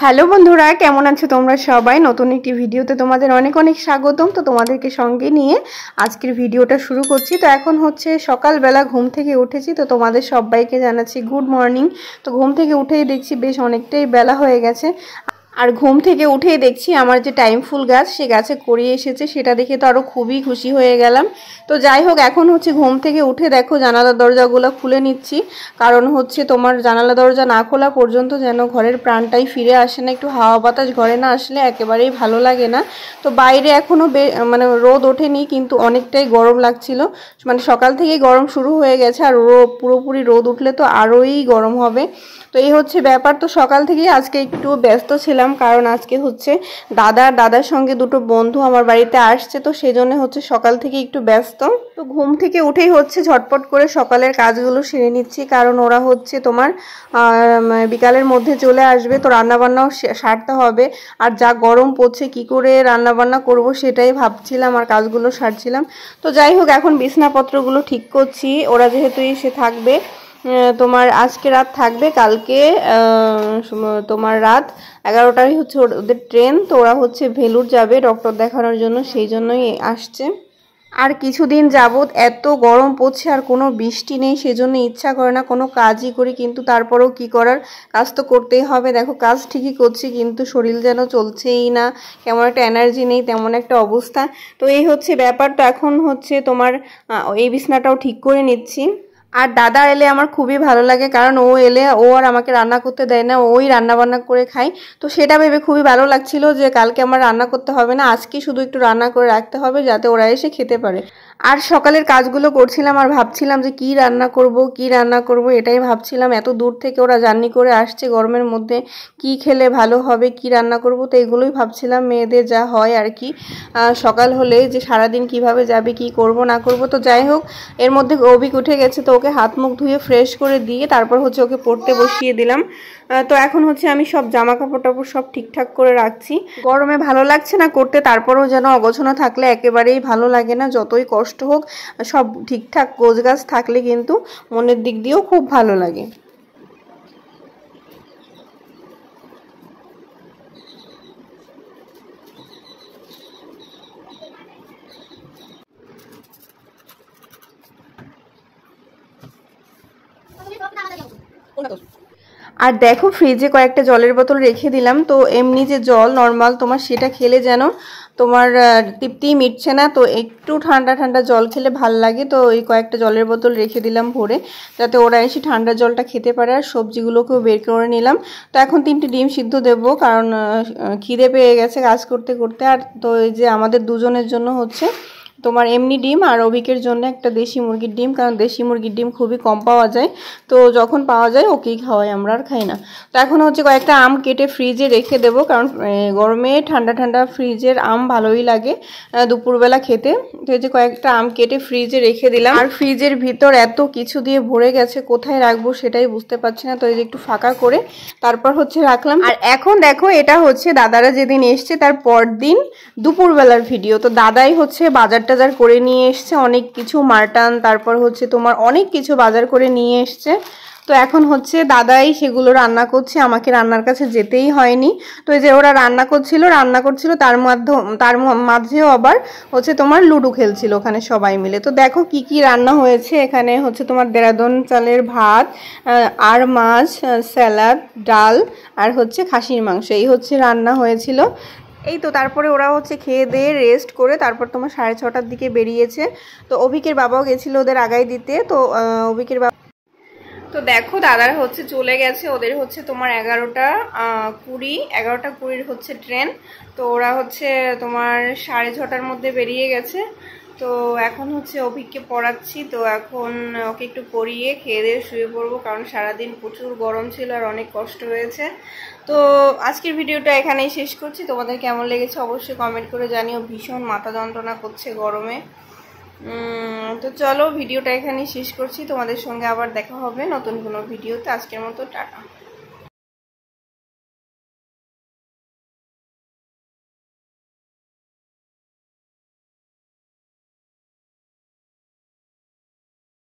Hello বন্ধুরা, কেমন আছো তোমরা সবাই? নতুন একটি ভিডিওতে তোমাদের অনেক অনেক স্বাগতম। তো তোমাদেরকে সঙ্গে নিয়ে আজকের ভিডিওটা শুরু করছি। তো এখন হচ্ছে সকালবেলা ঘুম থেকে উঠেছি। তো তোমাদের সবাইকে জানাচ্ছি গুড মর্নিং। তো ঘুম থেকে উঠেই দেখছি বেশ অনেকটাই বেলা হয়ে গেছে। আর ঘুম থেকে উঠেই দেখছি আমার যে টাইম ফুল গাছ, সে গাছে কড়ি এসেছে, সেটা দেখে তো আরও খুবই খুশি হয়ে গেলাম। তো যাই হোক, এখন হচ্ছে ঘুম থেকে উঠে দেখো জানালা দরজাগুলো খুলে নিচ্ছি। কারণ হচ্ছে তোমার জানালা দরজা না খোলা পর্যন্ত যেন ঘরের প্রাণটাই ফিরে আসে না। একটু হাওয়া বাতাস ঘরে না আসলে একেবারেই ভালো লাগে না। তো বাইরে এখনও মানে রোদ ওঠেনি, কিন্তু অনেকটাই গরম লাগছিল। মানে সকাল থেকেই গরম শুরু হয়ে গেছে, আর পুরোপুরি রোদ উঠলে তো আরোই গরম হবে। তো এই হচ্ছে ব্যাপার। তো সকাল থেকেই আজকে একটু ব্যস্ত ছিলাম, কারণ আজকে হচ্ছে দাদার সঙ্গে দুটো বন্ধু আমার বাড়িতে আসছে। তো সেই জন্য হচ্ছে সকাল থেকে একটু ব্যস্ত। তো ঘুম থেকে উঠেই হচ্ছে ঝটপট করে সকালের কাজগুলো সেরে নিচ্ছি, কারণ ওরা হচ্ছে তোমার বিকালের মধ্যে চলে আসবে। তো রান্নাবান্নাও সারতে হবে। আর যা গরম পড়ছে, কি করে রান্নাবান্না করব সেটাই ভাবছিলাম আর কাজগুলো সারছিলাম। তো যাই হোক, এখন বিছনাপত্রগুলো ঠিক করছি। ওরা যেহেতু এসে থাকবে, তোমার আজকে রাত থাকবে, কালকে তোমার রাত 11টায় হচ্ছে ওদের ট্রেন। তো ওরা হচ্ছে ভেলুর যাবে ডক্টর দেখানোর জন্য, সেই জন্যই আসছে। আর কিছুদিন যাবৎ এত গরম পড়ছে আর কোনো বৃষ্টি নেই, সেজন্য ইচ্ছা করে না কোনো কাজই করি, কিন্তু তারপরেও কি করার, কাজ তো করতেই হবে। দেখো কাজ ঠিকই করছি, কিন্তু শরীর যেন চলছেই না, কেমন একটা এনার্জি নেই, তেমন একটা অবস্থা। তো এই হচ্ছে ব্যাপার। তো এখন হচ্ছে তোমার এই বিছনাটাও ঠিক করে নিচ্ছি। আর দাদা এলে আমার খুবই ভালো লাগে, কারণ ও এলে ও আর আমাকে রান্না করতে দেয় না, ওই রান্না বান্না করে খাই। তো সেটা ভেবে খুবই ভালো লাগছিল যে কালকে আমার রান্না করতে হবে না, আজকে শুধু একটু রান্না করে রাখতে হবে যাতে ওরা এসে খেতে পারে। আর সকালের কাজগুলো করছিলাম আর ভাবছিলাম যে কি রান্না করব এটাই ভাবছিলাম। এত দূর থেকে ওরা জার্নি করে আসছে গরমের মধ্যে, কি খেলে ভালো হবে, কি রান্না করব, তো এগুলোই ভাবছিলাম। মেয়েদের যা হয় আর কি, সকাল হলে যে সারাদিন কিভাবে যাবে, কি করব না করব। তো যাই হোক, এর মধ্যে অভিক উঠে গেছে, তো ওকে হাত মুখ ধুয়ে ফ্রেশ করে দিয়ে তারপর হচ্ছে ওকে পড়তে বসিয়ে দিলাম। তো এখন হচ্ছে আমি সব জামা কাপড় টাপড় সব ঠিকঠাক করে রাখছি। গরমে ভালো লাগছে না করতে, তারপরেও যেন অগোছানো থাকলে একেবারেই ভালো লাগে না, যতই কষ্ট হোক। সব ঠিকঠাক গোছগাছ থাকলে কিন্তু মনের দিক দিয়েও খুব ভালো লাগে। আর দেখো, ফ্রিজে কয়েকটা জলের বোতল রেখে দিলাম। তো এমনি যে জল নর্মাল তোমার, সেটা খেলে যেন তোমার তৃপ্তিই মিটছে না। তো একটু ঠান্ডা ঠান্ডা জল খেলে ভাল লাগে। তো এই কয়েকটা জলের বোতল রেখে দিলাম ভরে, যাতে ওরা এসে ঠান্ডা জলটা খেতে পারে। আর সবজিগুলোকেও বের করে নিলাম। তো এখন 3টে ডিম সিদ্ধ দেবো, কারণ খিদে পেয়ে গেছে কাজ করতে করতে। আর তো এই যে আমাদের দুজনের জন্য হচ্ছে তোমার এমনি ডিম, আর অভিকের জন্য একটা দেশি মুরগির ডিম, কারণ দেশি মুরগির ডিম খুবই কম পাওয়া যায়। তো যখন পাওয়া যায় ওকেই খাওয়াই, আমরা আর খাই না। তো এখন হচ্ছে কয়েকটা আম কেটে ফ্রিজে রেখে দেবো, কারণ গরমে ঠান্ডা ঠান্ডা ফ্রিজের আম ভালোই লাগে দুপুরবেলা খেতে। তো এই যে কয়েকটা আম কেটে ফ্রিজে রেখে দিলাম। আর ফ্রিজের ভিতর এত কিছু দিয়ে ভরে গেছে, কোথায় রাখবো সেটাই বুঝতে পারছি না। তো এই যে একটু ফাঁকা করে তারপর হচ্ছে রাখলাম। আর এখন দেখো, এটা হচ্ছে দাদারা যেদিন এসছে তার পর দিন দুপুরবেলার ভিডিও। তো দাদাই হচ্ছে বাজার টাজার করে নিয়ে এসছে, অনেক কিছু মাটন, তারপর হচ্ছে তোমার অনেক কিছু বাজার করে নিয়ে এসছে। তো এখন হচ্ছে দাদাই সেগুলো রান্না করছে, আমাকে রান্নার কাছে যেতেই হয়নি। তো এই যে ওরা রান্না করছিল, তার মাঝেও আবার হচ্ছে তোমার লুডো খেলছিল ওখানে সবাই মিলে। তো দেখো কি কি রান্না হয়েছে এখানে। হচ্ছে তোমার দেরাদুন চালের ভাত, আর মাছ, স্যালাড, ডাল, আর হচ্ছে খাসির মাংস, এই হচ্ছে রান্না হয়েছিল। এই তো তারপরে ওরা হচ্ছে খেয়ে দিয়ে রেস্ট করে তারপর তোমার 6:30টার দিকে বেরিয়েছে। তো অভিকের বাবাও গেছিলো ওদের আগাই দিতে। তো অভিকের বাবা, তো দেখো দাদারা হচ্ছে চলে গেছে, ওদের হচ্ছে তোমার 11:20 হচ্ছে ট্রেন। তো ওরা হচ্ছে তোমার 6:30টার মধ্যে বেরিয়ে গেছে। তো এখন হচ্ছে অভিককে পড়াচ্ছি। তো এখন ওকে একটু পড়িয়ে খেয়ে দিয়ে শুয়ে পড়বো, কারণ সারাদিন প্রচুর গরম ছিল আর অনেক কষ্ট হয়েছে। তো আজকের ভিডিওটা এখানেই শেষ করছি। তোমাদের কেমন লেগেছে অবশ্যই কমেন্ট করে জানিও। ভীষণ মাথা যন্ত্রণা করছে গরমে। তো চলো, ভিডিওটা এখানেই শেষ করছি। তোমাদের সঙ্গে আবার দেখা হবে নতুন কোনো ভিডিওতে। আজকের মতো টাটা।